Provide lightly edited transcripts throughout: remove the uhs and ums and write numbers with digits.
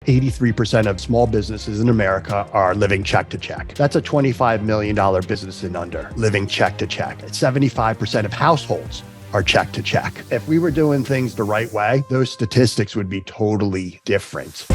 83% of small businesses in America are living check to check. That's a $25 million business and under, living check to check. 75% of households are check to check. If we were doing things the right way, those statistics would be totally different.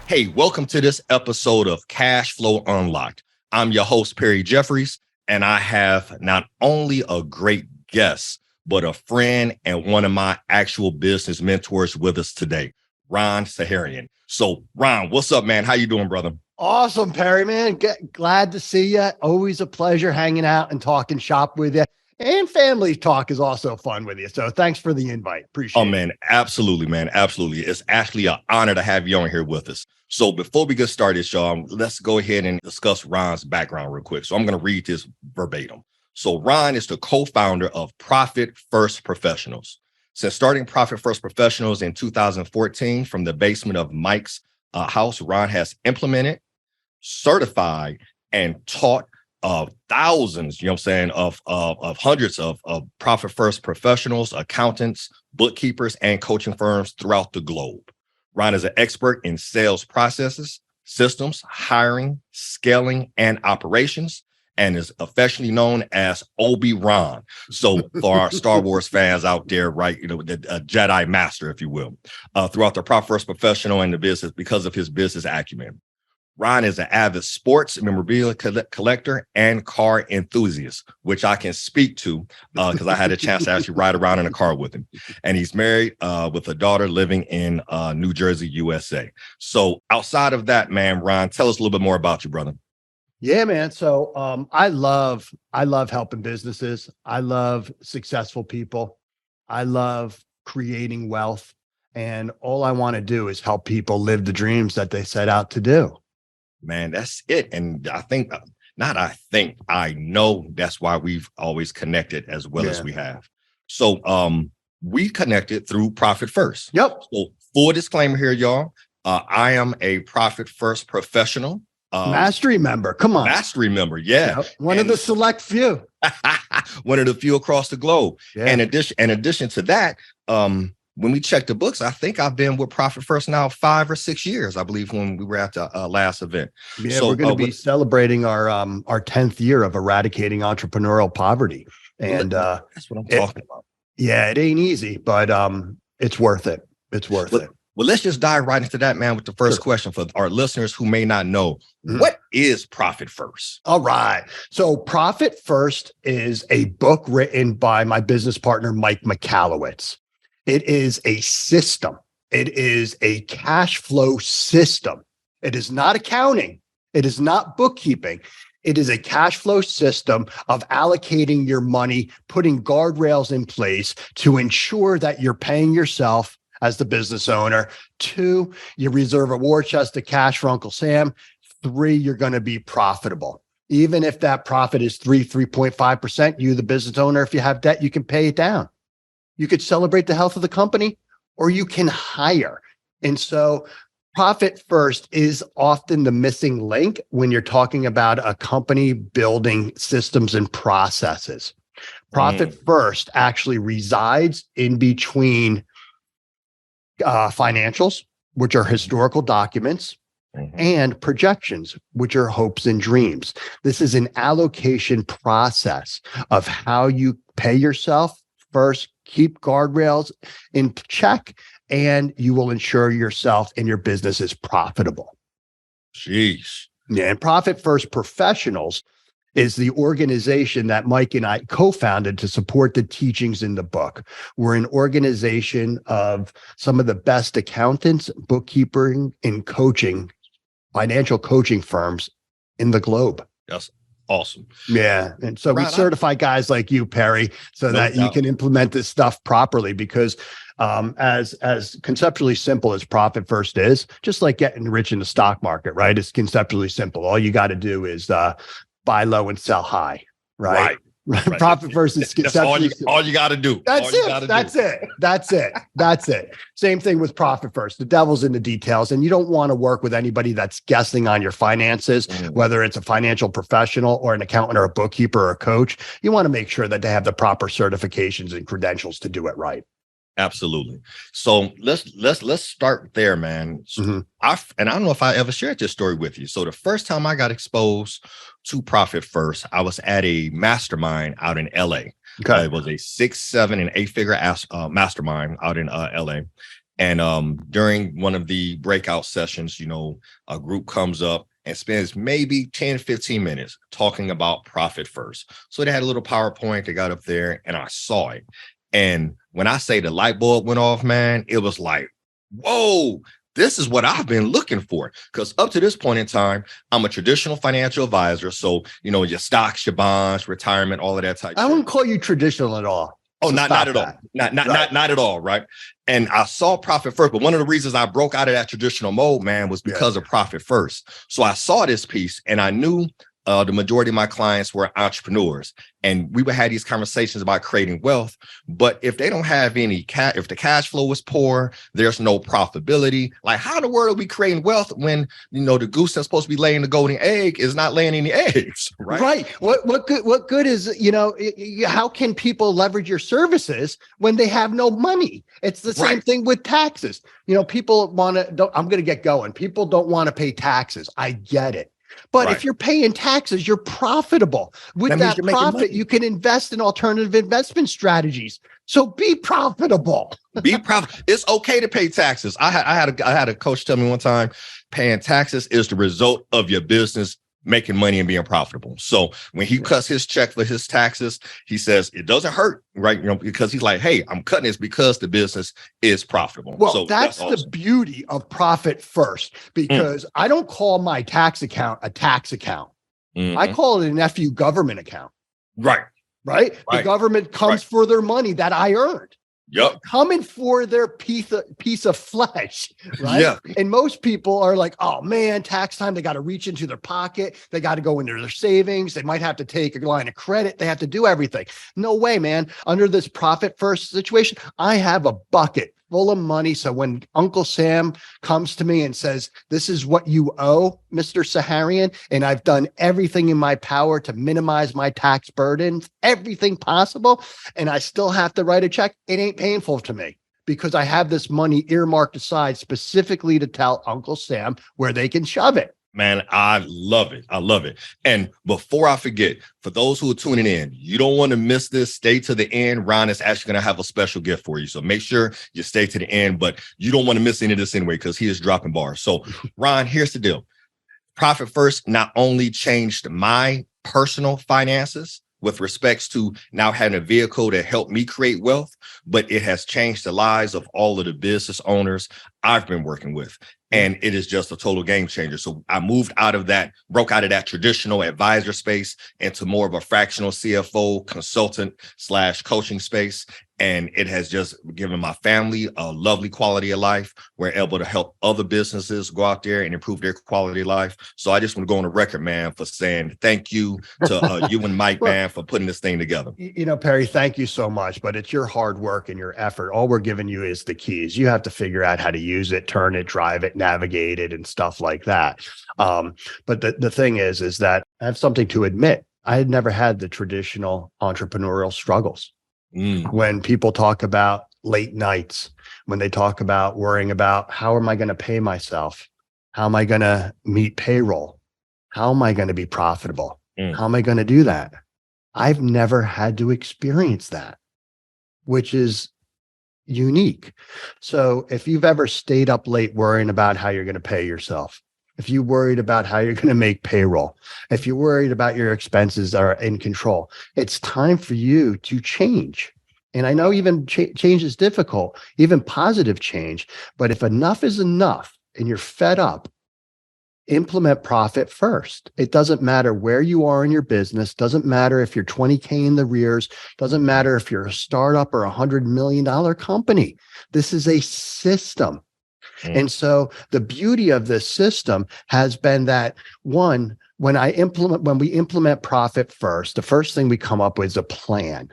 Hey, welcome to this episode of Cash Flow Unlocked. I'm your host, Perry Jeffries, and I have not only a great guest, but a friend and one of my actual business mentors with us today, Ron Saharyan. So, Ron, what's up, man? How you doing, brother? Awesome, Perry, man. Glad to see you. Always a pleasure hanging out and talking shop with you. And family talk is also fun with you. So thanks for the invite. Appreciate it. Oh, man. Absolutely, man. Absolutely. It's actually an honor to have you on here with us. So before we get started, y'all, let's go ahead and discuss Ron's background real quick. So I'm going to read this verbatim. So Ron is the co-founder of Profit First Professionals. Since starting Profit First Professionals in 2014 from the basement of Mike's house, Ron has implemented, certified, and taught thousands, of hundreds of Profit First professionals, accountants, bookkeepers, and coaching firms throughout the globe. Ron is an expert in sales processes, systems, hiring, scaling, and operations, and is affectionately known as Obi-Ron. So for our Star Wars fans out there, right, the Jedi Master, if you will, throughout the Profit First Professional and the business because of his business acumen. Ron is an avid sports memorabilia collector and car enthusiast, which I can speak to because I had a chance to actually ride around in a car with him. And he's married with a daughter living in New Jersey, USA. So outside of that, man, Ron, tell us a little bit more about you, brother. Yeah, man. So I love helping businesses. I love successful people. I love creating wealth. And all I want to do is help people live the dreams that they set out to do. Man, that's it. And I know that's why we've always connected as well as we have. So we connected through Profit First. Yep. So full disclaimer here, y'all. I am a Profit First professional. Mastery member. Come on. Mastery member. Yeah. Yep. One of the select few. One of the few across the globe. Yeah. In addition to that, when we check the books, I think I've been with Profit First now 5 or 6 years, I believe, when we were at the last event. Yeah, so we're going to be celebrating our 10th year of eradicating entrepreneurial poverty. And that's what I'm talking about. Yeah, it ain't easy, but it's worth it. It's worth it. Well, let's just dive right into that, man, with the first question for our listeners who may not know. What is Profit First? All right. So Profit First is a book written by my business partner, Mike Michalowicz. It is a system. It is a cash flow system. It is not accounting. It is not bookkeeping. It is a cash flow system of allocating your money, putting guardrails in place to ensure that you're paying yourself as the business owner. 2, you reserve a war chest of cash for Uncle Sam. 3, you're going to be profitable. Even if that profit is 3.5%, you, the business owner, if you have debt, you can pay it down. You could celebrate the health of the company, or you can hire. And so Profit First is often the missing link when you're talking about a company building systems and processes. Profit First actually resides in between financials, which are historical documents, and projections, which are hopes and dreams. This is an allocation process of how you pay yourself first, keep guardrails in check, and you will ensure yourself and your business is profitable. Jeez. Yeah, and Profit First Professionals is the organization that Mike and I co-founded to support the teachings in the book. We're an organization of some of the best accountants, bookkeeping, and coaching, financial coaching firms in the globe. That's awesome. Yeah. And so we certify guys like you, Perry, so that you can implement this stuff properly, because as conceptually simple as Profit First is, just like getting rich in the stock market, right? It's conceptually simple. All you got to do is buy low and sell high, right? Right. Profit First is conceptually all you got to do. That's it. Same thing with Profit First. The devil's in the details, and you don't want to work with anybody that's guessing on your finances, whether it's a financial professional or an accountant or a bookkeeper or a coach. You want to make sure that they have the proper certifications and credentials to do it right. Absolutely. So let's start there, man. Mm-hmm. I don't know if I ever shared this story with you. So the first time I got exposed to Profit First, I was at a mastermind out in LA. Okay. It was a 6, 7, and 8-figure mastermind out in LA. And during one of the breakout sessions, a group comes up and spends maybe 10, 15 minutes talking about Profit First. So they had a little PowerPoint, they got up there, and I saw it. And when I say the light bulb went off, man, it was like, whoa, this is what I've been looking for. Because up to this point in time, I'm a traditional financial advisor. So, your stocks, your bonds, retirement, all of that type. I wouldn't call you traditional at all. Oh, not at all. Not at all. Right. And I saw Profit First. But one of the reasons I broke out of that traditional mode, man, was because of Profit First. So I saw this piece and I knew the majority of my clients were entrepreneurs, and we would have these conversations about creating wealth. But if they don't have any if the cash flow is poor, there's no profitability. Like, how in the world are we creating wealth when the goose that's supposed to be laying the golden egg is not laying any eggs? Right. Right. What good is how can people leverage your services when they have no money? It's the same thing with taxes. People want to. I'm going to get going. People don't want to pay taxes. I get it. But if you're paying taxes, you're profitable. With that profit, you can invest in alternative investment strategies. So be profitable. Be profitable. It's okay to pay taxes. I had a coach tell me one time, paying taxes is the result of your business making money and being profitable. So when he cuts his check for his taxes, he says it doesn't hurt, right? Because he's like, hey, I'm cutting this because the business is profitable. Well, so that's awesome. The beauty of Profit First, because I don't call my tax account a tax account. Mm-hmm. I call it an FU government account. Right. The government comes for their money that I earned. Yep. Coming for their piece of flesh, right? Yeah. And most people are like, oh man, tax time. They got to reach into their pocket. They got to go into their savings. They might have to take a line of credit. They have to do everything. No way, man. Under this Profit First situation, I have a bucket full of money. So when Uncle Sam comes to me and says, this is what you owe, Mr. Saharyan, and I've done everything in my power to minimize my tax burden, everything possible, and I still have to write a check, it ain't painful to me because I have this money earmarked aside specifically to tell Uncle Sam where they can shove it. Man, I love it. I love it. And before I forget, for those who are tuning in, you don't want to miss this. Stay to the end. Ron is actually going to have a special gift for you. So make sure you stay to the end, but you don't want to miss any of this anyway, because he is dropping bars. So Ron, here's the deal. Profit First not only changed my personal finances with respects to now having a vehicle to help me create wealth, but it has changed the lives of all of the business owners I've been working with. And it is just a total game changer. So I broke out of that traditional advisor space into more of a fractional CFO consultant / coaching space. And it has just given my family a lovely quality of life. We're able to help other businesses go out there and improve their quality of life. So I just want to go on the record, man, for saying thank you to you and Mike, man, for putting this thing together. Perry, thank you so much. But it's your hard work and your effort. All we're giving you is the keys. You have to figure out how to use it, turn it, drive it, navigate it, and stuff like that. But the thing is that I have something to admit. I had never had the traditional entrepreneurial struggles. When people talk about late nights, when they talk about worrying about how am I going to pay myself? How am I going to meet payroll? How am I going to be profitable? How am I going to do that? I've never had to experience that, which is unique. So if you've ever stayed up late worrying about how you're going to pay yourself, if you're worried about how you're going to make payroll, if you're worried about your expenses are in control, it's time for you to change. And I know even change is difficult, even positive change. But if enough is enough and you're fed up, implement Profit First. It doesn't matter where you are in your business. Doesn't matter if you're 20K in the rears. Doesn't matter if you're a startup or $100 million company. This is a system. And so the beauty of this system has been that when we implement Profit First, the first thing we come up with is a plan.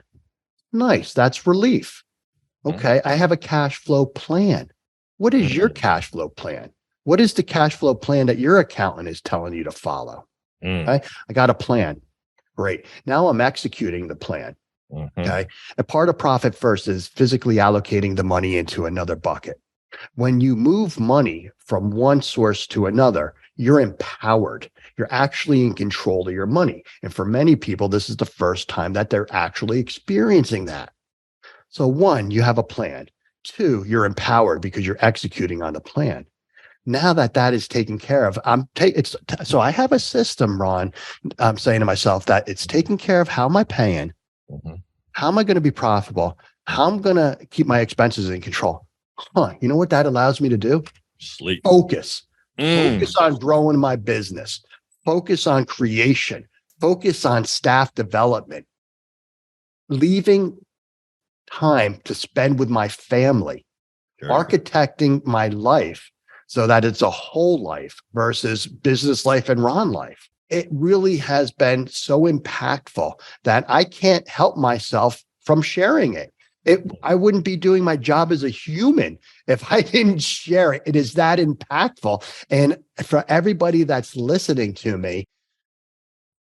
Nice. That's relief. Okay. I have a cash flow plan. What is your cash flow plan? What is the cash flow plan that your accountant is telling you to follow? Okay. I got a plan. Great. Now I'm executing the plan. Okay. And part of profit first is physically allocating the money into another bucket. When you move money from one source to another, you're empowered. You're actually in control of your money. And for many people, this is the first time that they're actually experiencing that. So one, you have a plan. Two, you're empowered because you're executing on the plan. Now that that is taken care of, so I have a system, Ron. I'm saying to myself that it's taking care of how am I paying, how am I going to be profitable, how I'm going to keep my expenses in control. You know what that allows me to do? Sleep. Focus. Focus on growing my business. Focus on creation. Focus on staff development. Leaving time to spend with my family. Architecting my life so that it's a whole life versus business life and Ron life. It really has been so impactful that I can't help myself from sharing it. I wouldn't be doing my job as a human if I didn't share it. It is that impactful. And for everybody that's listening to me,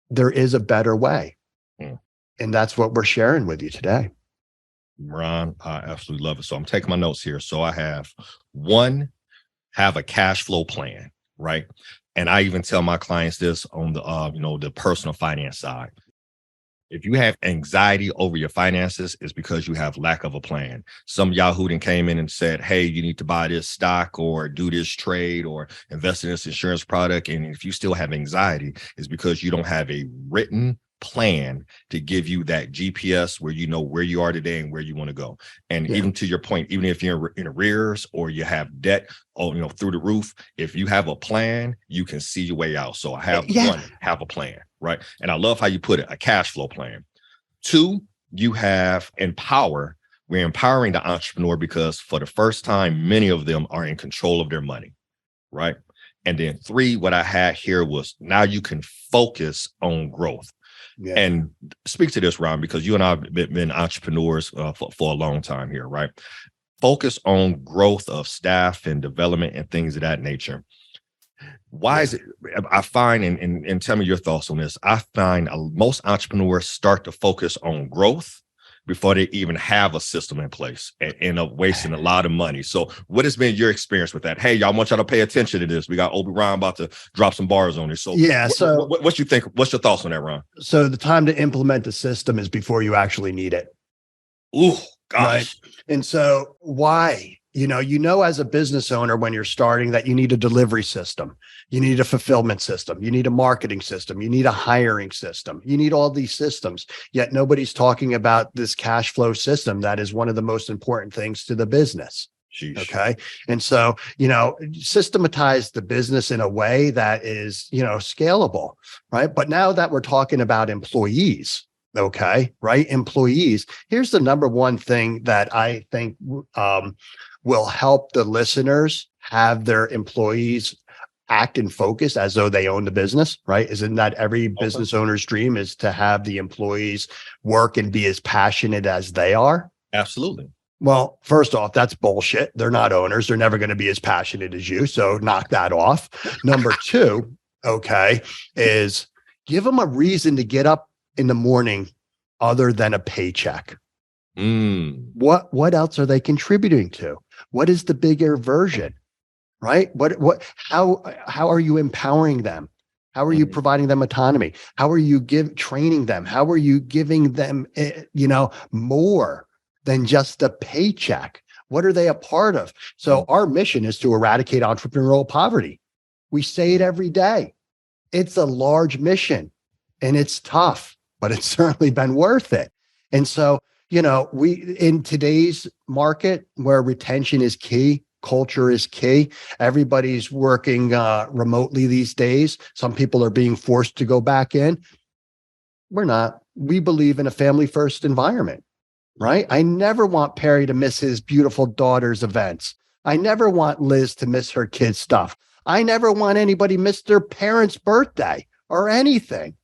there is a better way. And that's what we're sharing with you today. Ron, I absolutely love it. So I'm taking my notes here. So I have one, have a cash flow plan, right? And I even tell my clients this on the, the personal finance side. If you have anxiety over your finances, it's because you have lack of a plan. Some Yahoo then came in and said, hey, you need to buy this stock or do this trade or invest in this insurance product. And if you still have anxiety, it's because you don't have a written plan to give you that GPS where you know where you are today and where you want to go. And even to your point, even if you're in arrears or you have debt through the roof, if you have a plan, you can see your way out. So I have one, have a plan, right? And I love how you put it, a cash flow plan. Two, you have empower. We're empowering the entrepreneur because for the first time, many of them are in control of their money, right? And then three, what I had here was now you can focus on growth. And speak to this, Ron, because you and I have been entrepreneurs for a long time here, right? Focus on growth of staff and development and things of that nature. Why is it? I find, and tell me your thoughts on this. I find most entrepreneurs start to focus on growth before they even have a system in place and end up wasting a lot of money. So what has been your experience with that? Hey, y'all, want y'all to pay attention to this. We got Obi Ron about to drop some bars on this. So what you think? What's your thoughts on that, Ron? So the time to implement the system is before you actually need it. Ooh, gosh. Right? And so why? As a business owner, when you're starting that you need a delivery system, you need a fulfillment system, you need a marketing system, you need a hiring system, you need all these systems, yet nobody's talking about this cash flow system. That is one of the most important things to the business. Sheesh. Okay. And so, systematize the business in a way that is, scalable, right? But now that we're talking about employees, okay, right? Employees, here's the number one thing that I think will help the listeners have their employees act and focus as though they own the business, right? Isn't that every business owner's dream is to have the employees work and be as passionate as they are? Absolutely. Well, first off, that's bullshit. They're not owners. They're never going to be as passionate as you. So knock that off. Number two, okay, is give them a reason to get up in the morning other than a paycheck. What else are they contributing to? What is the bigger version, right? How are you empowering them? How are you providing them autonomy? How are you training them? How are you giving them, more than just a paycheck? What are they a part of? So our mission is to eradicate entrepreneurial poverty. We say it every day. It's a large mission and it's tough, but it's certainly been worth it. And so, we in today's market where retention is key, culture is key. Everybody's working remotely these days. Some people are being forced to go back in. We're not. We believe in a family first environment, right? I never want Perry to miss his beautiful daughter's events. I never want Liz to miss her kids' stuff. I never want anybody miss their parents' birthday or anything,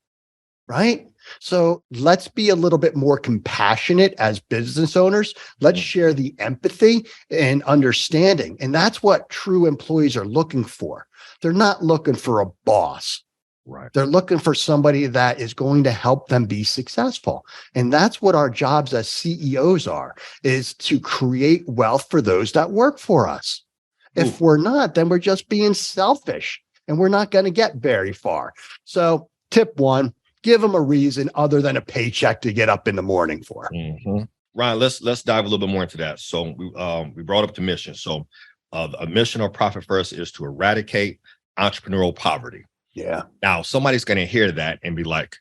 right? So let's be a little bit more compassionate as business owners. Let's share the empathy and understanding. And that's what true employees are looking for. They're not looking for a boss. Right. They're looking for somebody that is going to help them be successful. And that's what our jobs as CEOs are, is to create wealth for those that work for us. If we're not, then we're just being selfish and we're not going to get very far. So tip one, give them a reason other than a paycheck to get up in the morning for. Mm-hmm. Ron, let's dive a little bit more into that. So we brought up the mission. So a mission of Profit First is to eradicate entrepreneurial poverty. Yeah. Now, somebody's going to hear that and be like,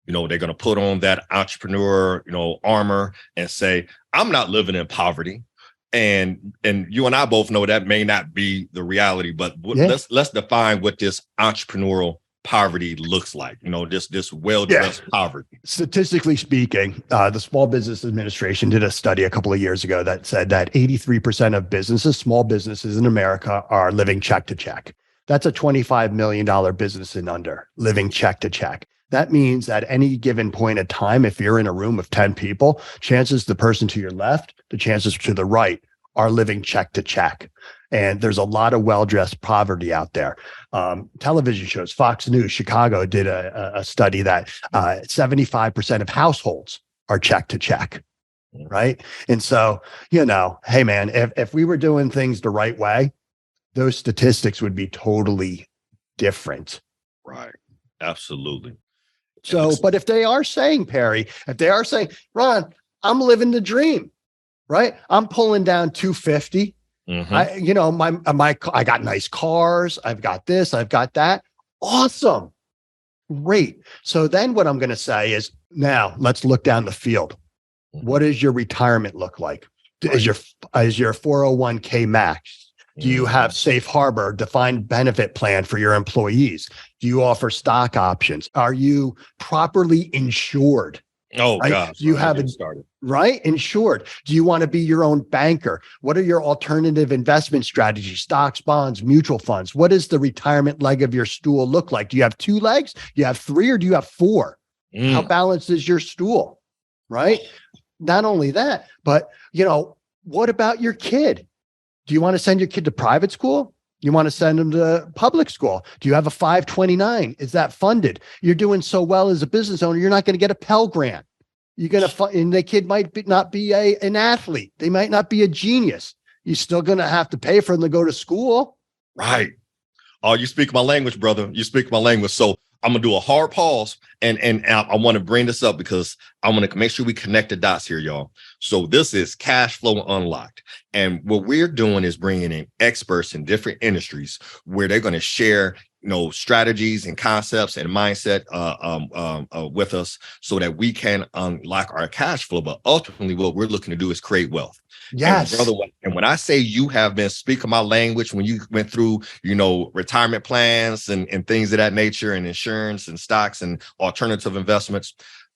they're going to put on that entrepreneur, armor and say, I'm not living in poverty. And you and I both know that may not be the reality, but let's define what this entrepreneurial poverty looks like, this well-dressed poverty. Statistically speaking, the Small Business Administration did a study a couple of years ago that said that 83% of small businesses in America are living check to check. That's a $25 million business and under, living check to check. That means at any given point in time, if you're in a room of 10 people, chances the person to your left, the chances to the right are living check to check. And there's a lot of well-dressed poverty out there. Television shows, Fox News, Chicago did a study that 75% of households are check to check, right? And so, hey man, if we were doing things the right way, those statistics would be totally different. Right. Absolutely. So, but if they are saying, Perry, Ron, I'm living the dream, right? I'm pulling down 250. Mm-hmm. I got nice cars. I've got this, I've got that. Awesome. Great. So then what I'm going to say is, now let's look down the field. Mm-hmm. What does your retirement look like? Right. Is your 401k max? Do you have safe harbor, defined benefit plan for your employees? Do you offer stock options? Are you properly insured? Oh, right? Gosh. Do you have insured? Do you want to be your own banker? What are your alternative investment strategies? Stocks, bonds, mutual funds? What does the retirement leg of your stool look like? Do you have 2 legs? Do you have 3 or do you have 4? How balanced is your stool? Right? Not only that, but what about your kid? Do you want to send your kid to private school? You want to send them to public school? Do you have a 529? Is that funded? You're doing so well as a business owner, you're not going to get a Pell Grant. You're going to and the kid might not be an athlete. They might not be a genius. You're still going to have to pay for them to go to school. Right. Oh, you speak my language, brother. You speak my language. So I'm going to do a hard pause and I want to bring this up because I want to make sure we connect the dots here, y'all. So this is Cash Flow Unlocked. And what we're doing is bringing in experts in different industries where they're going to share, strategies and concepts and mindset with us so that we can unlock our cash flow. But ultimately, what we're looking to do is create wealth. Yes. And brother, and when I say you have been speaking my language, when you went through, retirement plans and things of that nature and insurance and stocks and alternative investments,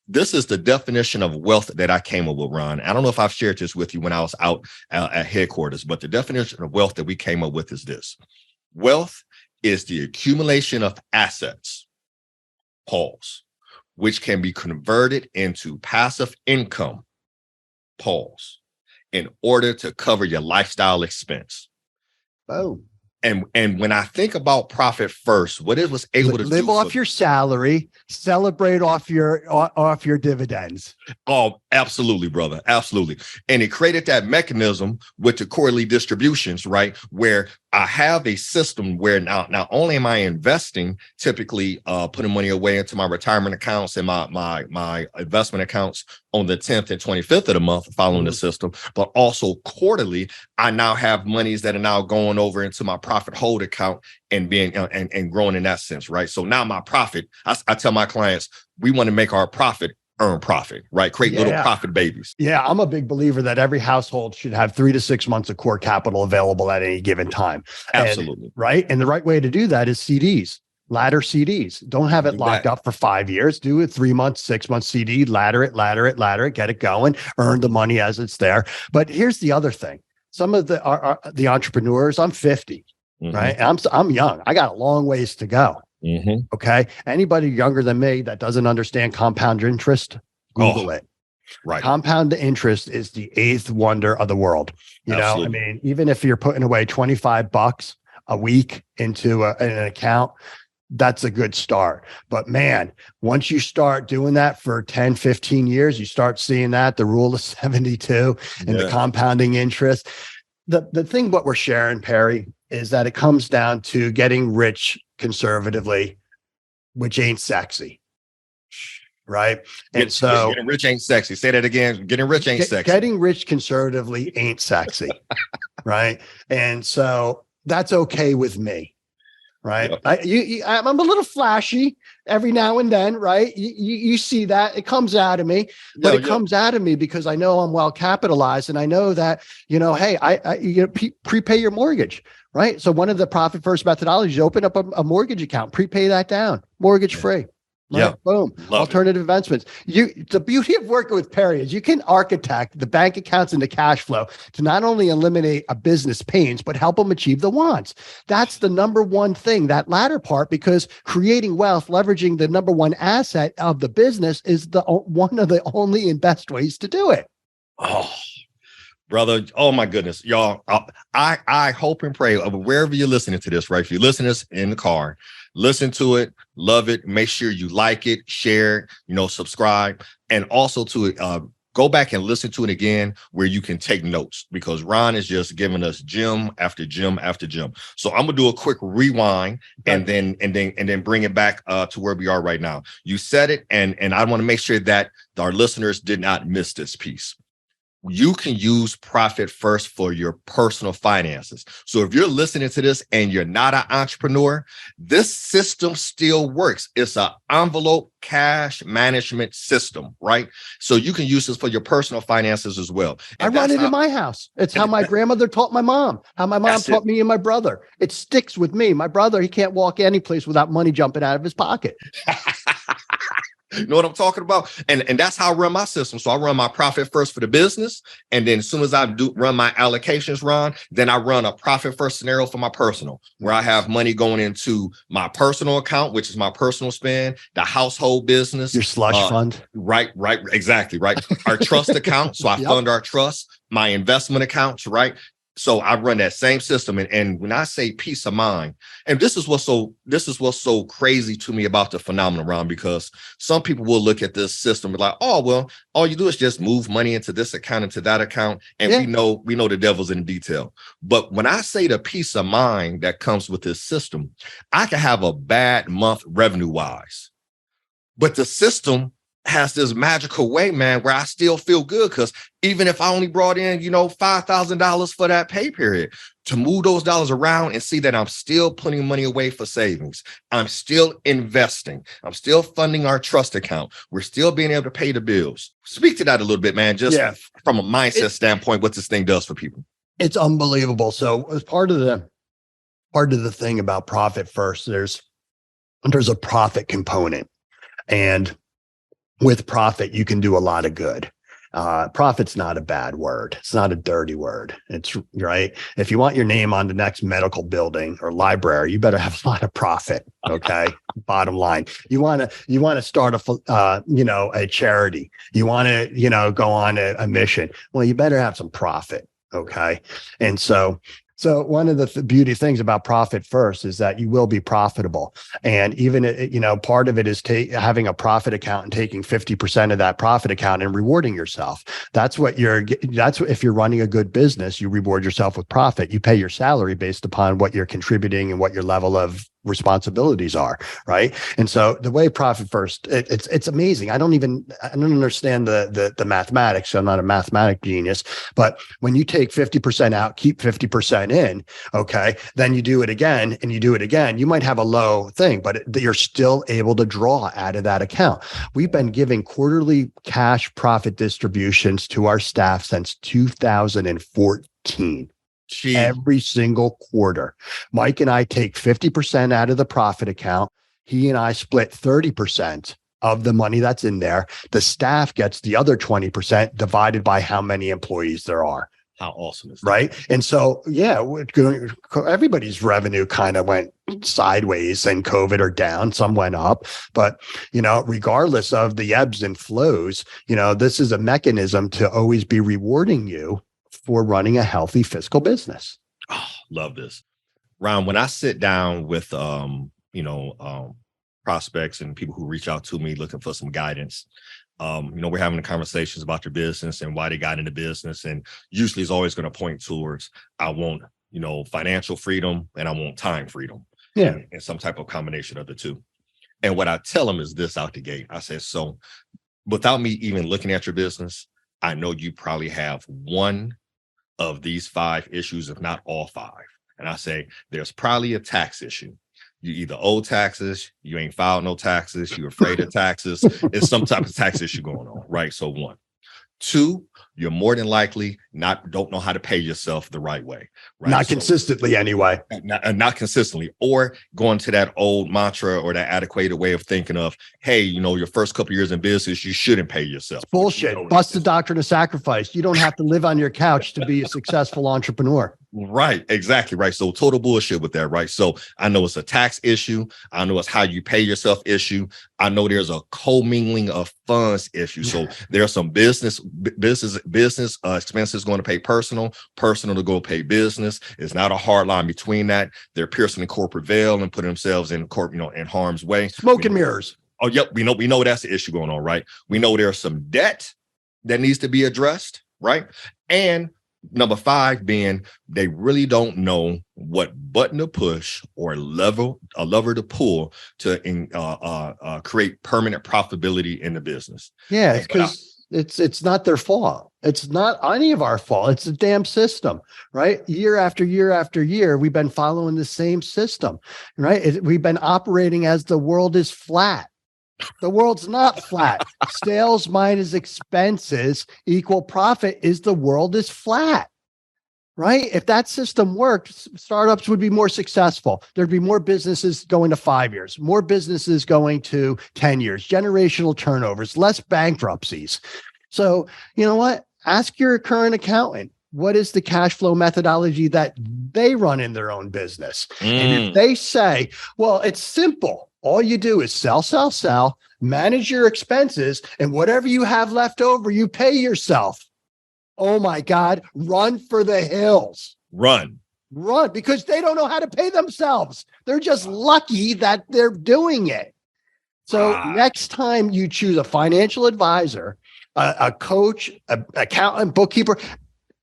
this is the definition of wealth that I came up with, Ron. I don't know if I've shared this with you when I was out at headquarters, but the definition of wealth that we came up with is this. Wealth is the accumulation of assets, pause, which can be converted into passive income, pause, in order to cover your lifestyle expense. Oh. And when I think about Profit First, what it was able to live off your salary, celebrate off your dividends. Oh, absolutely, brother. Absolutely. And it created that mechanism with the quarterly distributions, right? Where I have a system where not only am I investing, typically putting money away into my retirement accounts and my investment accounts on the 10th and 25th of the month following the system, but also quarterly, I now have monies that are now going over into my profit hold account and being and growing in that sense, right? So now my profit, I tell my clients, we want to make our profit earn profit, right? Create little profit babies. Yeah, I'm a big believer that every household should have 3 to 6 months of core capital available at any given time. Absolutely. And the right way to do that is CDs. Ladder CDs. Don't have it locked up for 5 years. Do a 3 months, 6 months CD, ladder it, get it going, earn the money as it's there. But here's the other thing. Some of the entrepreneurs, I'm 50, right? I'm young. I got a long ways to go. Okay. Anybody younger than me that doesn't understand compound interest, Google it. Right. Compound interest is the 8th wonder of the world. Even if you're putting away $25 a week into an account, that's a good start. But man, once you start doing that for 10, 15 years, you start seeing that the rule of 72 and the compounding interest. The thing what we're sharing, Perry, is that it comes down to getting rich conservatively, which ain't sexy. Right. And so getting rich ain't sexy. Say that again. Getting rich ain't sexy. Getting rich conservatively ain't sexy. Right. And so that's okay with me. Right. Yep. I'm a little flashy every now and then. Right. You see that it comes out of me, but it comes out of me because I know I'm well capitalized. And I know that, hey, prepay your mortgage. Right. So one of the profit first methodologies, open up a mortgage account, prepay that down, mortgage free. Right? Yeah. Boom. Alternative investments. The beauty of working with Perry is you can architect the bank accounts and the cash flow to not only eliminate a business pains, but help them achieve the wants. That's the number one thing, that latter part, because creating wealth, leveraging the number one asset of the business is one of the only and best ways to do it. Oh, brother. Oh my goodness. Y'all, I hope and pray wherever you're listening to this, right? If you listen to this in the car, listen to it, love it, make sure you like it, share, subscribe, and also to go back and listen to it again where you can take notes, because Ron is just giving us gem after gem after gem. So I'm gonna do a quick rewind and then bring it back to where we are right now. You said it, and I want to make sure that our listeners did not miss this piece. You can use Profit First for your personal finances. So if you're listening to this and you're not an entrepreneur, this system still works. It's an envelope cash management system, right? So you can use this for your personal finances as well. And I run it in my house. It's how my grandmother taught my mom, how my mom taught me and my brother. It sticks with me. My brother, he can't walk any place without money jumping out of his pocket. You know what I'm talking about? And that's how I run my system. So I run my Profit First for the business. And then as soon as I run my allocations, Ron, then I run a Profit First scenario for my personal, where I have money going into my personal account, which is my personal spend, the household business. Your slush fund. Right. Exactly. Right. Our trust account. So I fund our trust, my investment accounts, right? So I run that same system. And when I say peace of mind, and this is what's so crazy to me about the phenomenon, Ron, because some people will look at this system and be like, oh, well, all you do is just move money into this account, into that account. And we know the devil's in the detail. But when I say the peace of mind that comes with this system, I can have a bad month revenue wise, but the system has this magical way, man, where I still feel good, because even if I only brought in, $5,000 for that pay period, to move those dollars around and see that I'm still putting money away for savings, I'm still investing, I'm still funding our trust account, we're still being able to pay the bills. Speak to that a little bit, man, just from a mindset standpoint, what this thing does for people. It's unbelievable. So as part of the thing about Profit First, there's a profit component, and with profit, you can do a lot of good. Profit's not a bad word. It's not a dirty word. It's right. If you want your name on the next medical building or library, you better have a lot of profit. Okay. Bottom line, you want to start a charity. You want to, go on a mission. Well, you better have some profit. Okay. And so one of the beauty things about Profit First is that you will be profitable. And even, part of it is having a profit account and taking 50% of that profit account and rewarding yourself. That's if you're running a good business, you reward yourself with profit. You pay your salary based upon what you're contributing and what your level of responsibilities are, right? And so the way Profit First, it's amazing. I don't understand the mathematics. So I'm not a mathematic genius, but when you take 50% out, keep 50% in, okay, then you do it again and you do it again, you might have a low thing, but you're still able to draw out of that account. We've been giving quarterly cash profit distributions to our staff since 2014. Every single quarter. Mike and I take 50% out of the profit account. He and I split 30% of the money that's in there. The staff gets the other 20% divided by how many employees there are. How awesome is that? Right. And so, everybody's revenue kind of went sideways and COVID or down. Some went up. But, regardless of the ebbs and flows, this is a mechanism to always be rewarding you for running a healthy fiscal business. Oh, love this. Ron, when I sit down with prospects and people who reach out to me looking for some guidance. We're having conversations about their business and why they got into business. And usually it's always going to point towards, I want, financial freedom and I want time freedom. Yeah. And some type of combination of the two. And what I tell them is this out the gate. I said, so without me even looking at your business, I know you probably have one of these 5 issues, if not all 5. And I say, there's probably a tax issue. You either owe taxes, you ain't filed no taxes, you're afraid of taxes. It's some type of tax issue going on, right? So 1. 2, you're more than likely don't know how to pay yourself the right way. Right? Not consistently anyway. Not consistently, or going to that old mantra or that adequate way of thinking of, hey, your first couple years in business, you shouldn't pay yourself. It's bullshit. Bust the doctrine of sacrifice. You don't have to live on your couch to be a successful entrepreneur. Right. Exactly. Right. So total bullshit with that. Right. So I know it's a tax issue. I know it's how you pay yourself issue. I know there's a commingling of funds issue. So there are some business expenses going to pay personal to go pay business. It's not a hard line between that. They're piercing the corporate veil and putting themselves in in harm's way. Smoke and mirrors. Oh, yep. We know that's the issue going on. Right. We know there's some debt that needs to be addressed. Right. And number 5 being they really don't know what button to push or a lever to pull to create permanent profitability in the business. Yeah, it's because it's not their fault. It's not any of our fault. It's a damn system, right? Year after year after year, we've been following the same system, right? We've been operating as the world is flat. The world's not flat. Sales minus expenses equal profit is the world is flat, right? If that system worked, startups would be more successful. There'd be more businesses going to 5 years, more businesses going to 10 years, generational turnovers, less bankruptcies. So you know what? Ask your current accountant. What is the cash flow methodology that they run in their own business? And if they say, well, it's simple. All you do is sell, manage your expenses, and whatever you have left over, you pay yourself. Oh my God, run for the hills. Run, because they don't know how to pay themselves. They're just lucky that they're doing it. So next time you choose a financial advisor, a coach, an accountant, bookkeeper,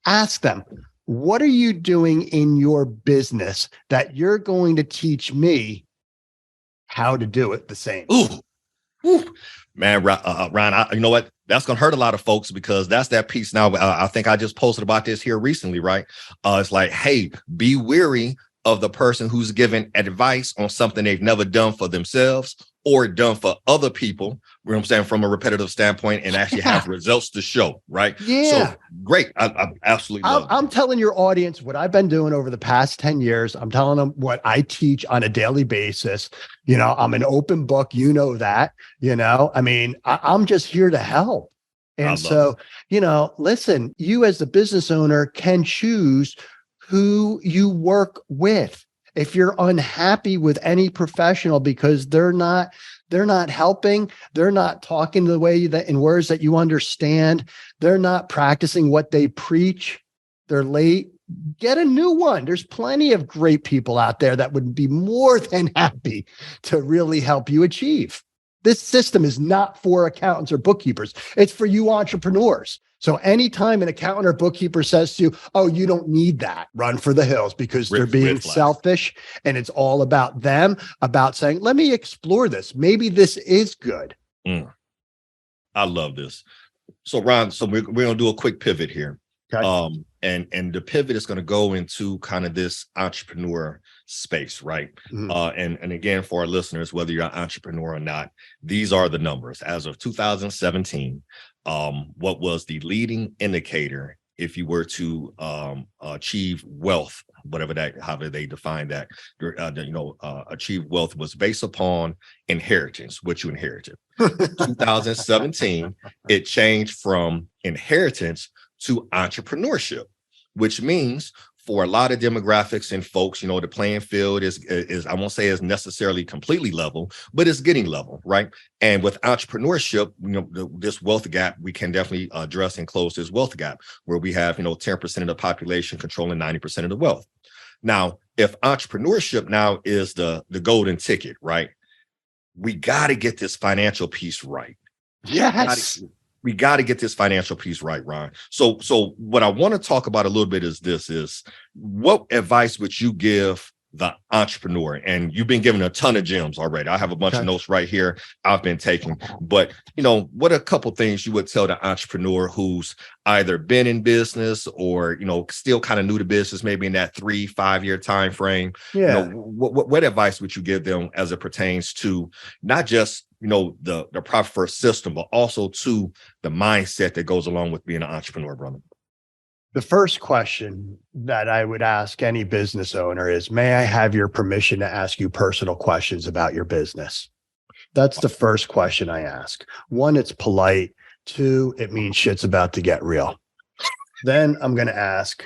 ask them, what are you doing in your business that you're going to teach me how to do it the same? Ooh. Man, Ron, you know what? That's going to hurt a lot of folks because that's that piece. Now, I think I just posted about this here recently, right? It's like, hey, be wary of the person who's giving advice on something they've never done for themselves or done for other people, you know what I'm saying, from a repetitive standpoint and actually have results to show, right? Yeah. So great. I absolutely love it. I'm telling your audience what I've been doing over the past 10 years. I'm telling them what I teach on a daily basis. I'm an open book. That, I mean, I'm just here to help. And so, listen, you as the business owner can choose who you work with. If you're unhappy with any professional because they're not helping, they're not talking the way that in words that you understand, they're not practicing what they preach, they're late, get a new one. There's plenty of great people out there that would be more than happy to really help you achieve. This system is not for accountants or bookkeepers. It's for you entrepreneurs. So anytime an accountant or bookkeeper says to you, oh, you don't need that, run for the hills because they're being selfish and it's all about them, about saying, let me explore this. Maybe this is good. I love this. So Ron, we're going to do a quick pivot here. Okay. And the pivot is going to go into kind of this entrepreneur space, right? Mm-hmm. And again, for our listeners, whether you're an entrepreneur or not, these are the numbers. As of 2017, what was the leading indicator if you were to achieve wealth, however they define that, achieve wealth was based upon inheritance, what you inherited. 2017, it changed from inheritance to entrepreneurship, which means for a lot of demographics and folks, the playing field is I won't say is necessarily completely level, but it's getting level, right? And with entrepreneurship, this wealth gap, we can definitely address and close this wealth gap where we have, 10% of the population controlling 90% of the wealth. Now, if entrepreneurship now is the golden ticket, right? We got to get this financial piece right. Yes. We got to get this financial piece right, Ron. So what I want to talk about a little bit is what advice would you give the entrepreneur? And you've been given a ton of gems already. I have a bunch of notes right here I've been taking, but what are a couple things you would tell the entrepreneur who's either been in business or, still kind of new to business, maybe in that 3-5 year time frame? Yeah. What advice would you give them as it pertains to not just the profit first system, but also to the mindset that goes along with being an entrepreneur, brother? The first question that I would ask any business owner is, may I have your permission to ask you personal questions about your business? That's the first question I ask. One, it's polite. Two, it means shit's about to get real. Then I'm going to ask,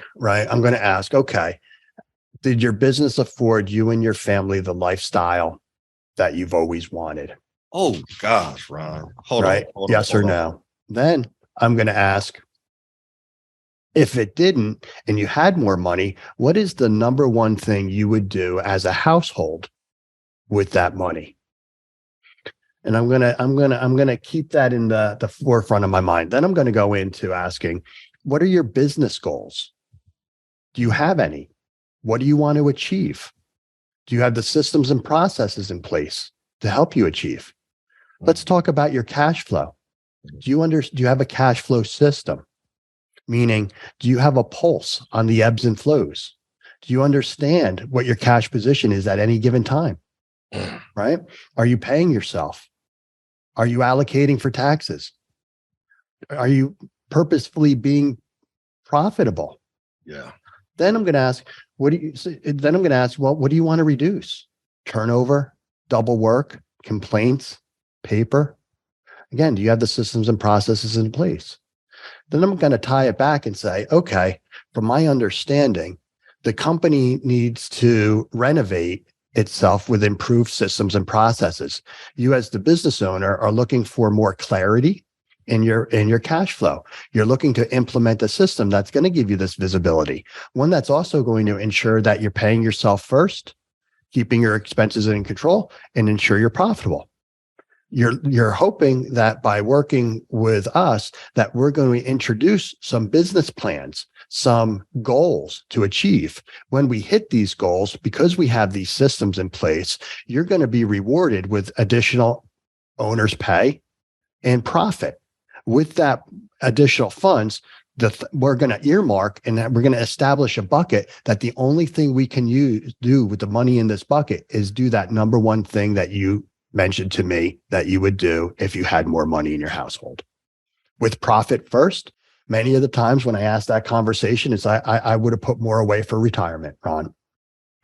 okay, did your business afford you and your family the lifestyle that you've always wanted? Oh gosh, Ron. Hold on. Yes or no? Then I'm going to ask, if it didn't and you had more money, what is the number one thing you would do as a household with that money? And I'm gonna keep that in the forefront of my mind. Then I'm going to go into asking, what are your business goals? Do you have any? What do you want to achieve? Do you have the systems and processes in place to help you achieve? Let's talk about your cash flow. Do you have a cash flow system? Meaning, do you have a pulse on the ebbs and flows? Do you understand what your cash position is at any given time? Right? Are you paying yourself? Are you allocating for taxes? Are you purposefully being profitable? Yeah. Then I'm going to ask, what do you want to reduce? Turnover, double work, complaints, paper? Again, do you have the systems and processes in place? Then I'm going to tie it back and say, okay, from my understanding, the company needs to renovate itself with improved systems and processes. You as the business owner are looking for more clarity in your cash flow. You're looking to implement a system that's going to give you this visibility, one that's also going to ensure that you're paying yourself first, keeping your expenses in control, and ensure you're profitable. You're hoping that by working with us, that we're going to introduce some business plans, some goals to achieve. When we hit these goals, because we have these systems in place, you're going to be rewarded with additional owner's pay and profit. With that additional funds, we're going to earmark and we're going to establish a bucket that the only thing we can do with the money in this bucket is do that number one thing that you mentioned to me that you would do if you had more money in your household. With profit first, many of the times when I ask that conversation, it's I would have put more away for retirement, Ron.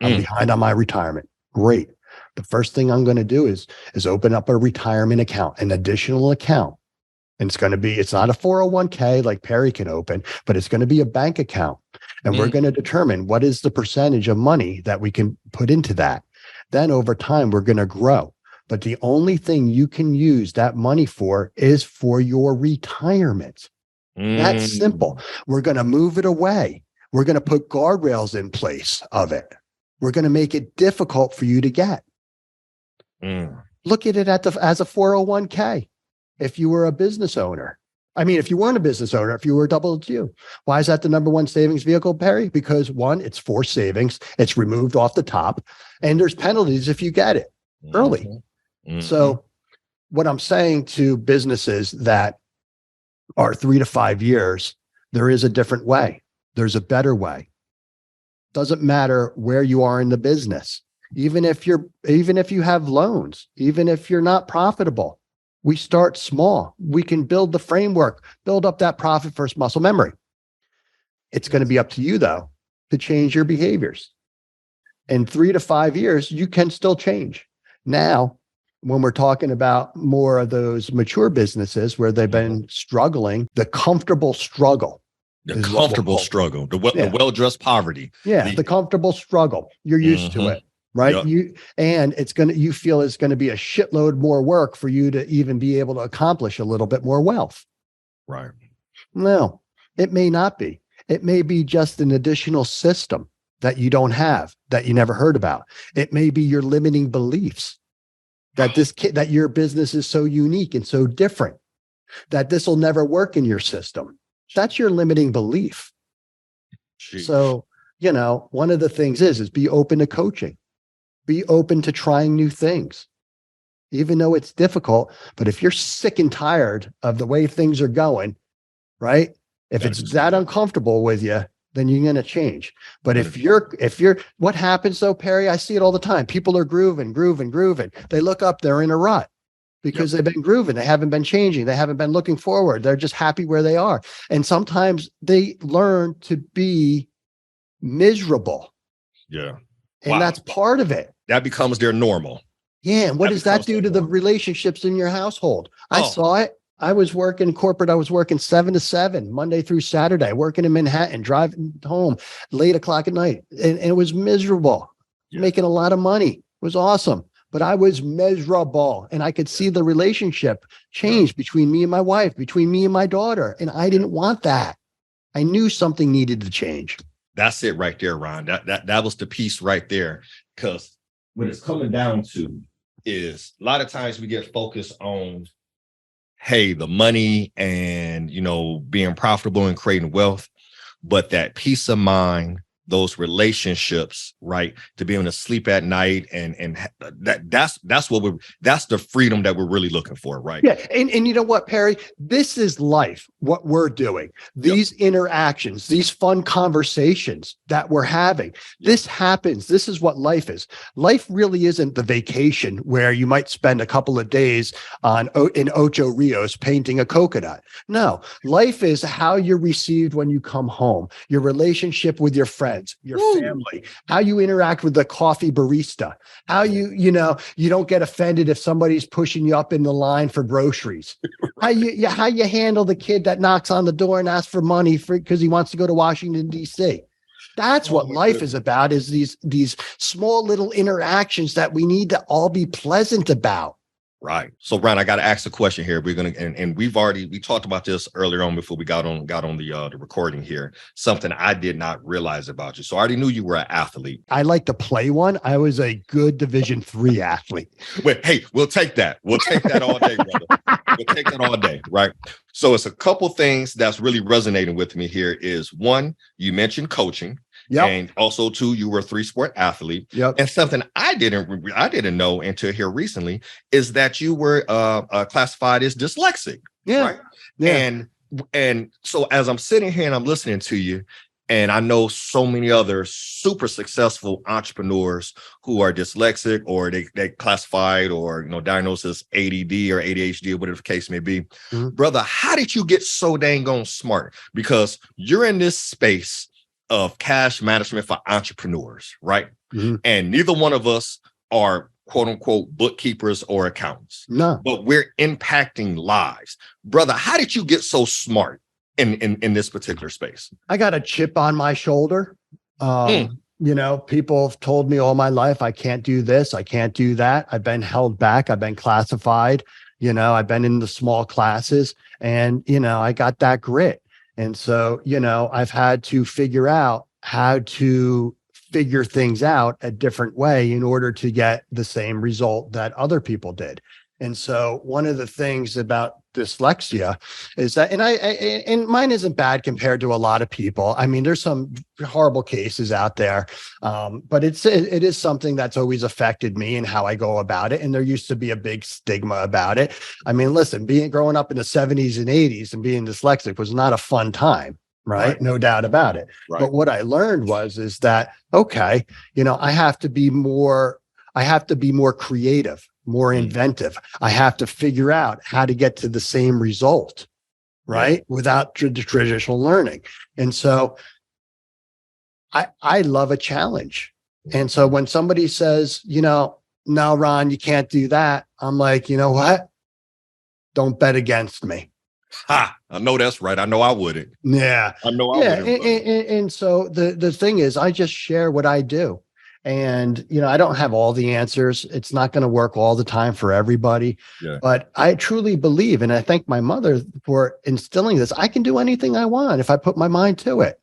I'm behind on my retirement. Great. The first thing I'm going to do is open up a retirement account, an additional account. And it's not a 401k like Perry can open, but it's going to be a bank account. And we're going to determine what is the percentage of money that we can put into that. Then over time, we're going to grow. But the only thing you can use that money for is for your retirement. That's simple. We're going to move it away. We're going to put guardrails in place of it. We're going to make it difficult for you to get. Look at it as a 401k. If you were a business owner, if you weren't a business owner, if you were a W-2, why is that the number one savings vehicle, Perry? Because one, it's forced savings. It's removed off the top, and there's penalties if you get it early. So what I'm saying to businesses that are 3 to 5 years, there is a different way. There's a better way. Doesn't matter where you are in the business. Even if you have loans, even if you're not profitable, we start small. We can build the framework, build up that profit first muscle memory. It's going to be up to you though, to change your behaviors. In 3 to 5 years, you can still change. Now, when we're talking about more of those mature businesses where they've been struggling, the comfortable struggle. The comfortable struggle, the well-dressed poverty. Yeah, the comfortable struggle. You're used to it, right? Yep. You feel it's going to be a shitload more work for you to even be able to accomplish a little bit more wealth. Right. No, it may not be. It may be just an additional system that you don't have, that you never heard about. It may be your limiting beliefs that that your business is so unique and so different, that this will never work in your system. That's your limiting belief. Jeez. So, one of the things is be open to coaching, be open to trying new things, even though it's difficult. But if you're sick and tired of the way things are going, right? If it's that uncomfortable with you, then you're going to change. But if you're, what happens though, Perry, I see it all the time. People are grooving. They look up, they're in a rut because they've been grooving. They haven't been changing. They haven't been looking forward. They're just happy where they are. And sometimes they learn to be miserable. Yeah. And that's part of it. That becomes their normal. Yeah. And what does that do to the relationships in your household? I saw it. I was working corporate. I was working 7 to 7, Monday through Saturday, working in Manhattan, driving home late o'clock at night. And it was miserable, making a lot of money. It was awesome, but I was miserable. And I could see the relationship change between me and my wife, between me and my daughter. And I didn't want that. I knew something needed to change. That's it right there, Ron. That was the piece right there. Because what it's coming down to is a lot of times we get focused on, hey, the money and, being profitable and creating wealth, but that peace of mind, those relationships, right? To be able to sleep at night and that's the freedom that we're really looking for, right? Yeah. And you know what, Perry? This is life, what we're doing. These interactions, these fun conversations that we're having. This happens. This is what life is. Life really isn't the vacation where you might spend a couple of days in Ocho Rios painting a coconut. No, life is how you're received when you come home, your relationship with your friends, your family, how you interact with the coffee barista, how you don't get offended if somebody's pushing you up in the line for groceries, how you handle the kid that knocks on the door and asks for money because he wants to go to Washington, D.C. That's what life is about, is these small little interactions that we need to all be pleasant about. Right. So, Ron, I got to ask a question here. We're going to, and we talked about this earlier on before we got on the recording here. Something I did not realize about you. So I already knew you were an athlete. I like to play one. I was a good Division III athlete. Wait, hey, we'll take that. We'll take that all day, brother. We'll take that all day. Right. So it's a couple things that's really resonating with me here is, one, you mentioned coaching. Yep. And also, two, you were a 3-sport athlete. Yep. And something I didn't know until here recently is that you were classified as dyslexic. Yeah. Right? Yeah. And so as I'm sitting here and I'm listening to you, and I know so many other super successful entrepreneurs who are dyslexic, or they classified or diagnosed as ADD or ADHD or whatever the case may be. Mm-hmm. Brother, how did you get so dang on smart? Because you're in this space of cash management for entrepreneurs, right? Mm-hmm. And neither one of us are quote unquote bookkeepers or accountants. No. But we're impacting lives. Brother, how did you get so smart in this particular space? I got a chip on my shoulder. People have told me all my life, I can't do this, I can't do that. I've been held back, I've been classified, I've been in the small classes, and I got that grit. And so, I've had to figure out how to figure things out a different way in order to get the same result that other people did. And so one of the things about dyslexia is that, and mine isn't bad compared to a lot of people. I mean, there's some horrible cases out there, but it is something that's always affected me and how I go about it. And there used to be a big stigma about it. I mean, listen, growing up in the 70s and 80s and being dyslexic was not a fun time. Right. No doubt about it. Right. But what I learned is that, okay, I have to be more creative, more inventive. I have to figure out how to get to the same result, right? Without traditional learning. And so I love a challenge. And so when somebody says, no, Ron, you can't do that, I'm like, you know what? Don't bet against me. Ha! I know that's right. I know I wouldn't. Yeah. I know I wouldn't. And so the thing is, I just share what I do. And, I don't have all the answers. It's not going to work all the time for everybody. Yeah. But I truly believe, and I thank my mother for instilling this, I can do anything I want if I put my mind to it.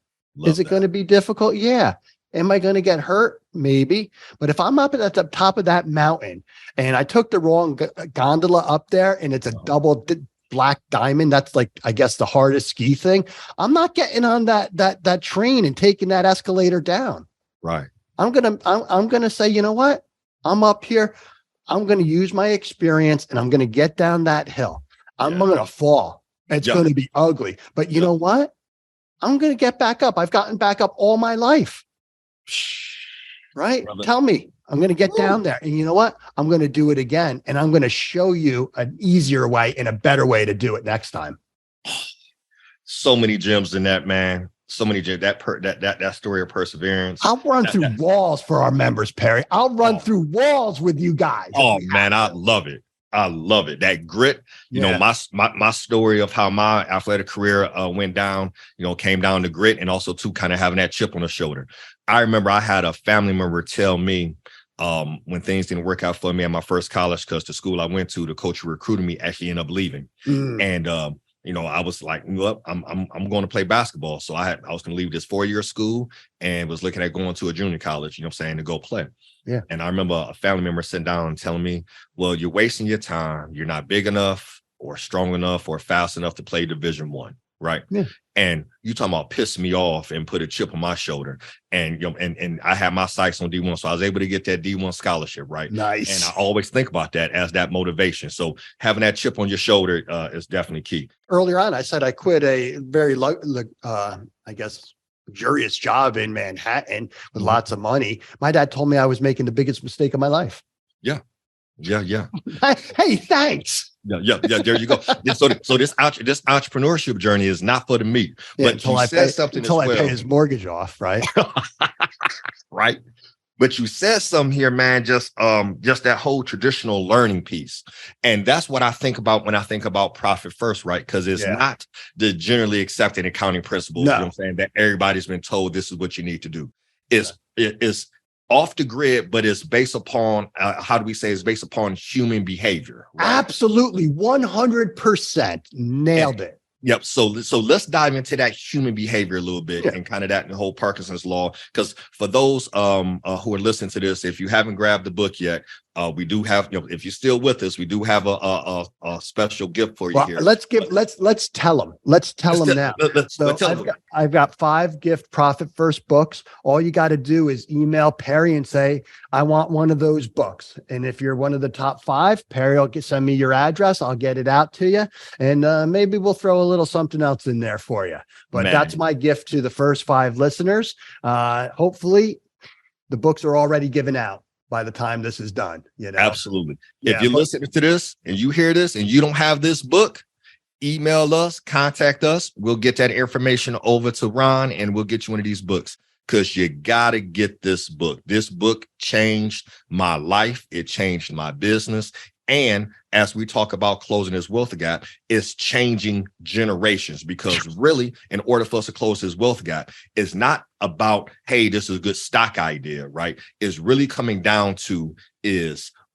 Is it going to be difficult? Yeah. Am I going to get hurt? Maybe. But if I'm up at the top of that mountain and I took the wrong gondola up there and it's a double black diamond, that's like, I guess, the hardest ski thing. I'm not getting on that train and taking that escalator down. Right. I'm going to say, you know what? I'm up here. I'm going to use my experience and I'm going to get down that hill. I'm going to fall. It's going to be ugly. But you know what? I'm going to get back up. I've gotten back up all my life. Right? Brother. Tell me. I'm going to get down there. And you know what? I'm going to do it again. And I'm going to show you an easier way and a better way to do it next time. So many gems in that, man. So many gems. That story of perseverance. I'll run through walls for our members, Perry. I'll run through walls with you guys. Oh, man, I love it. I love it. That grit, you know, my story of how my athletic career went down, you know, came down to grit and also to kind of having that chip on the shoulder. I remember I had a family member tell me when things didn't work out for me at my first college, because the school I went to, the coach who recruited me actually ended up leaving. And, you know, I was like, well, I'm going to play basketball. So I was going to leave this 4-year school and was looking at going to a junior college, you know what I'm saying, to go play. Yeah. And I remember a family member sitting down and telling me, well, you're wasting your time. You're not big enough or strong enough or fast enough to play Division I. Right. Yeah. And you talking about piss me off and put a chip on my shoulder. And, you know, and I had my sights on D1. So I was able to get that D1 scholarship. Right. Nice. And I always think about that as that motivation. So having that chip on your shoulder is definitely key. Earlier on, I said I quit a very, I guess, luxurious job in Manhattan with lots of money. My dad told me I was making the biggest mistake of my life. Yeah. Yeah. Hey, thanks. Yeah. There you go. So this entrepreneurship journey is not for the meat. But until I pay his mortgage off, right? Right. But you said something here, man, just that whole traditional learning piece. And that's what I think about when I think about profit first, right? Because it's not the generally accepted accounting principles, you know what I'm saying, that everybody's been told this is what you need to do. It's off the grid, but it's based upon, it's based upon human behavior. Right? Absolutely. 100%. Nailed it. Yep. So let's dive into that human behavior a little bit and kind of that the whole Parkinson's law. Because for those who are listening to this, if you haven't grabbed the book yet, we do have, you know, if you're still with us, we do have a special gift for you here. Let's tell them. Let's tell them now. I've got 5 gift profit first books. All you got to do is email Perry and say, I want one of those books. And if you're one of the top 5, Perry will send me your address. I'll get it out to you. And maybe we'll throw a little something else in there for you. But that's my gift to the first 5 listeners. Hopefully the books are already given out by the time this is done. You know? Absolutely. If you're listening to this and you hear this and you don't have this book, email us, contact us. We'll get that information over to Ron and we'll get you one of these books, because you got to get this book. This book changed my life. It changed my business. And as we talk about closing this wealth gap, it's changing generations, because really, in order for us to close this wealth gap, it's not about, hey, this is a good stock idea, right? It's really coming down to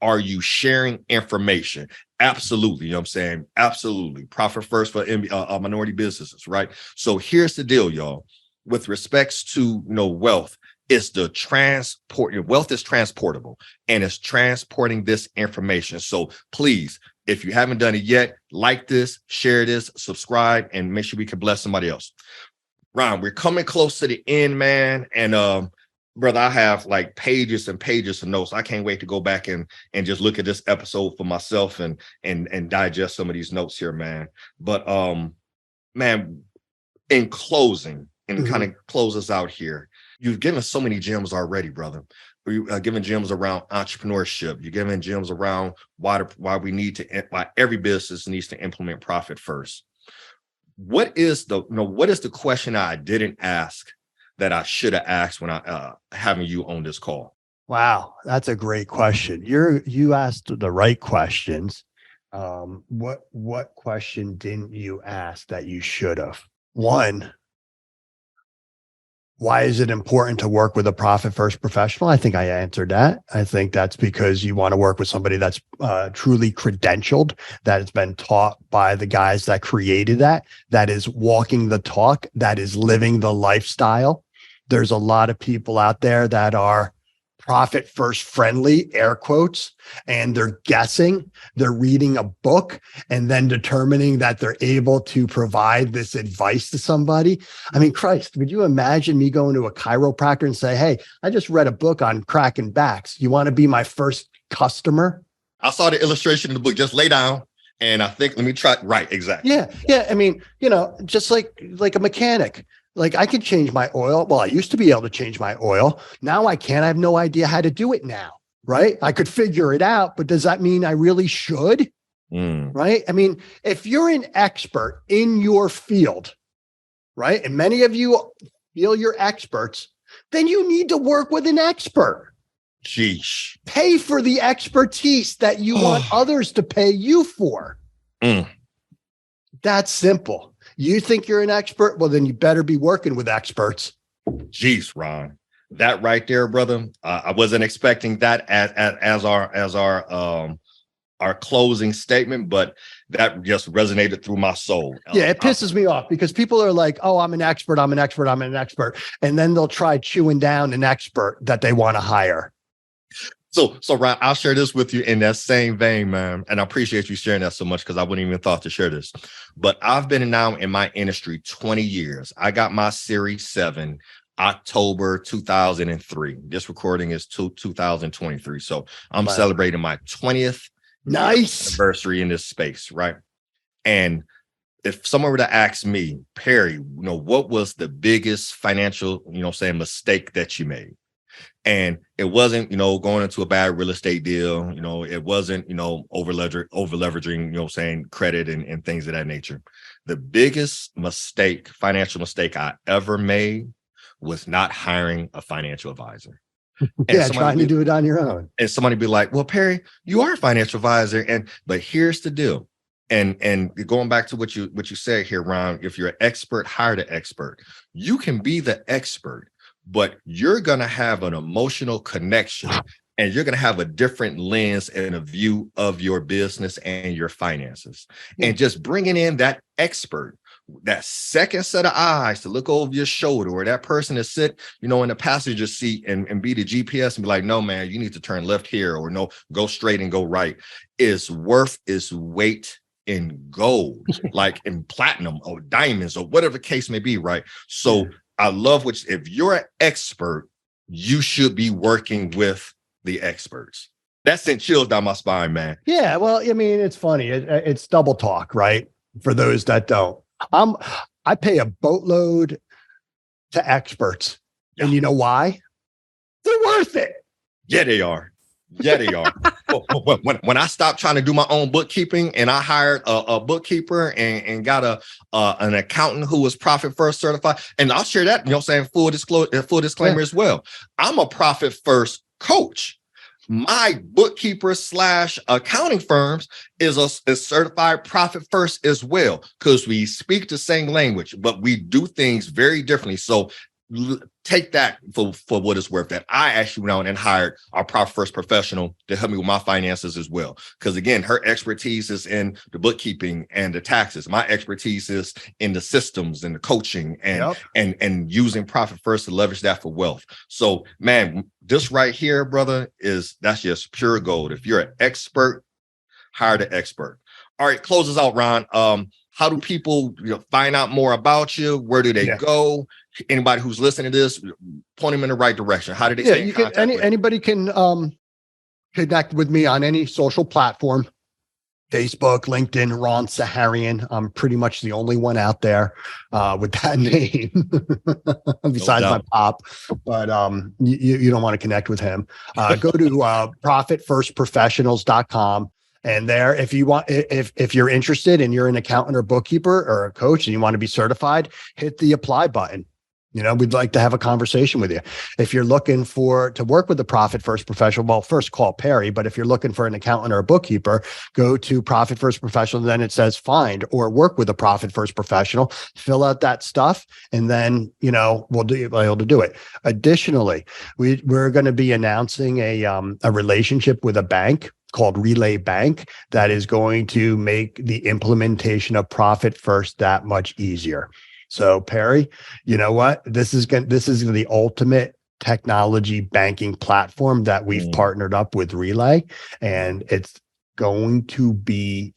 are you sharing information? Absolutely. You know what I'm saying? Absolutely. Profit first for minority businesses, right? So here's the deal, y'all. With respects to, wealth, it's the transport. Your wealth is transportable, and it's transporting this information. So please, if you haven't done it yet, like this, share this, subscribe, and make sure we can bless somebody else. Ron, we're coming close to the end, man. And brother, I have like pages and pages of notes. I can't wait to go back and just look at this episode for myself and digest some of these notes here, man. But man, in closing, and kind of close us out here, you've given so many gems already, brother. You've given gems around entrepreneurship. You're giving gems around why every business needs to implement profit first. What is the question I didn't ask that I should have asked when I having you on this call? Wow, that's a great question. You asked the right questions. What question didn't you ask that you should have? One, why is it important to work with a profit first professional? I think I answered that. I think that's because you want to work with somebody that's truly credentialed, that has been taught by the guys that created that is walking the talk, that is living the lifestyle. There's a lot of people out there that are profit first friendly, air quotes, and they're guessing, they're reading a book and then determining that they're able to provide this advice to somebody. I mean, Christ, would you imagine me going to a chiropractor and say, hey, I just read a book on cracking backs. You want to be my first customer? I saw the illustration in the book. Just lay down. And I think, let me try. Right. Exactly. Yeah. Yeah. I mean, just like a mechanic. Like I can change my oil. Well, I used to be able to change my oil. Now I can't. I have no idea how to do it now. Right. I could figure it out, but does that mean I really should? Right. I mean, if you're an expert in your field, right, and many of you feel you're experts, then you need to work with an expert. Sheesh. Pay for the expertise that you want others to pay you for. That's simple. You think you're an expert? Well, then you better be working with experts. Jeez, Ron, that right there, brother. I wasn't expecting that as our closing statement, but that just resonated through my soul. Yeah, it pisses me off because people are like, "Oh, I'm an expert. I'm an expert. I'm an expert," and then they'll try chewing down an expert that they want to hire. So Ron, I'll share this with you in that same vein, man. And I appreciate you sharing that so much because I wouldn't even thought to share this. But I've been now in my industry 20 years. I got my Series 7 October 2003. This recording is 2023. So I'm celebrating my 20th anniversary in this space, right? And if someone were to ask me, Perry, what was the biggest financial, mistake that you made? And it wasn't, going into a bad real estate deal. It wasn't, over leveraging, saying credit and things of that nature. The biggest financial mistake I ever made was not hiring a financial advisor. Yeah, trying to do it on your own. And somebody be like, well, Perry, you are a financial advisor. But here's the deal. And going back to what you said here, Ron, if you're an expert, hire the expert. You can be the expert, but you're going to have an emotional connection and you're going to have a different lens and a view of your business and your finances. And just bringing in that expert, that second set of eyes to look over your shoulder, or that person to sit, in the passenger seat and be the GPS and be like, no, man, you need to turn left here, or no, go straight and go right, is worth its weight in gold, like in platinum or diamonds or whatever the case may be, right? So I love if you're an expert, you should be working with the experts. That sent chills down my spine, man. Yeah, well, I mean, it's funny. It's double talk, right? For those that don't. I pay a boatload to experts. Yeah. And you know why? They're worth it. Yeah, they are. Yeah, they are. When I stopped trying to do my own bookkeeping and I hired a bookkeeper and got an accountant who was Profit First certified, and I'll share that, full disclaimer as well. I'm a Profit First coach. My bookkeeper / accounting firms is certified Profit First as well, because we speak the same language, but we do things very differently. So take that for what it's worth, that I actually went out and hired our Profit First professional to help me with my finances as well. Because again, her expertise is in the bookkeeping and the taxes. My expertise is in the systems and the coaching and using Profit First to leverage that for wealth. So man, this right here, brother, that's just pure gold. If you're an expert, hire the expert. All right, close us out, Ron. How do people find out more about you? Where do they go? Anybody who's listening to this, point them in the right direction. How do they stay in contact? Anybody can connect with me on any social platform. Facebook, LinkedIn, Ron Saharyan. I'm pretty much the only one out there with that name besides my pop. But you don't want to connect with him. Go to profitfirstprofessionals.com. And there, if you want, if you're interested and you're an accountant or bookkeeper or a coach and you want to be certified, hit the apply button. We'd like to have a conversation with you. If you're looking to work with a Profit First professional, well, first call Perry. But if you're looking for an accountant or a bookkeeper, go to Profit First Professional. Then it says find or work with a Profit First professional. Fill out that stuff, and then we'll be able to do it. Additionally, we're going to be announcing a relationship with a bank called Relay Bank that is going to make the implementation of Profit First that much easier. So Perry, you know what? This is the ultimate technology banking platform that we've partnered up with Relay, and it's going to be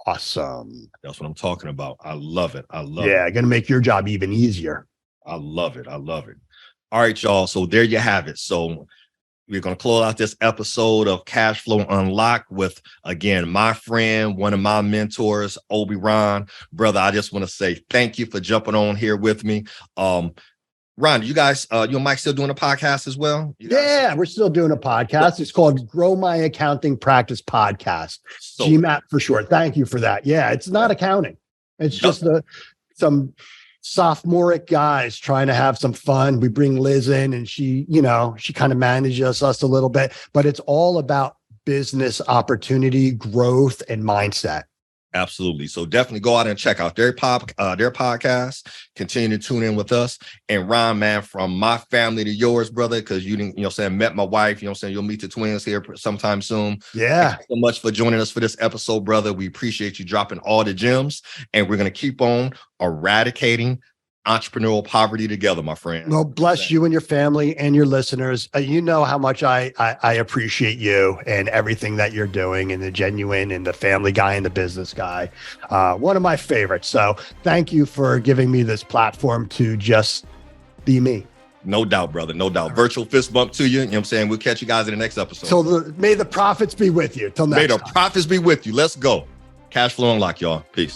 awesome. That's what I'm talking about. I love it. I love it. Yeah, going to make your job even easier. I love it. I love it. All right, y'all. So there you have it. So we're going to close out this episode of Cash Flow Unlocked with, again, my friend, one of my mentors, Ron. Brother, I just want to say thank you for jumping on here with me. Ron, you guys, you and Mike still doing a podcast as well? Yeah, we're still doing a podcast. It's called Grow My Accounting Practice Podcast. So, GMAP for short. Thank you for that. Yeah, it's not accounting. It's just some sophomoric guys trying to have some fun. We bring Liz in and she kind of manages us a little bit, but it's all about business opportunity, growth, and mindset. Absolutely. So definitely go out and check out their podcast. Continue to tune in with us. And Ron, man, from my family to yours, brother, because you didn't, met my wife, you'll meet the twins here sometime soon. Yeah. Thank you so much for joining us for this episode, brother. We appreciate you dropping all the gems, and we're going to keep on eradicating entrepreneurial poverty together, my friend. Well, bless you and your family and your listeners. You know how much I appreciate you and everything that you're doing, and the genuine and the family guy and the business guy. One of my favorites. So thank you for giving me this platform to just be me. No doubt, brother. No doubt. Virtual fist bump to you. You know what I'm saying? We'll catch you guys in the next episode. So may the profits be with you. Till next time. May the profits be with you. Let's go. Cash Flow Unlock, y'all. Peace.